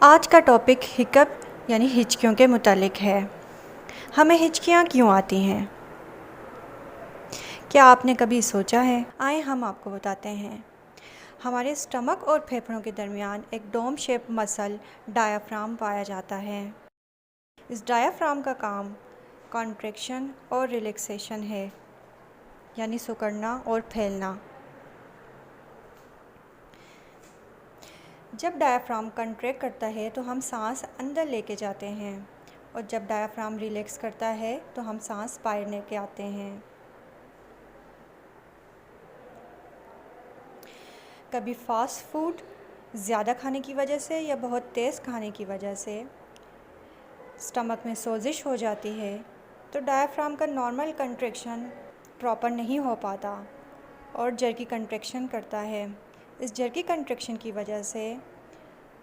आज का topic hiccup यानी हिचकियों के मुतालिक है। हमें हिचकियाँ क्यों आती हैं? क्या आपने कभी सोचा है? आइए हम आपको बताते हैं। हमारे स्टमक और फेफड़ों के दरमियान एक डोम शेप मसल डायाफ्राम पाया जाता है। इस डायाफ्राम का काम कॉन्ट्रैक्शन और रिलैक्सेशन है, यानी सिकुड़ना और फैलना। जब डायाफ्राम कंट्रैक्ट करता है तो हम सांस अंदर लेके जाते हैं, और जब डायाफ्राम रिलैक्स करता है तो हम सांस बाहर लेके आते हैं। कभी फास्ट फूड ज़्यादा खाने की वजह से या बहुत तेज़ खाने की वजह से स्टमक में सोजिश हो जाती है, तो डायाफ्राम का नॉर्मल कंट्रैक्शन प्रॉपर नहीं हो पाता और जर्की कंट्रैक्शन करता है। इस जर्की कंट्रैक्शन की वजह से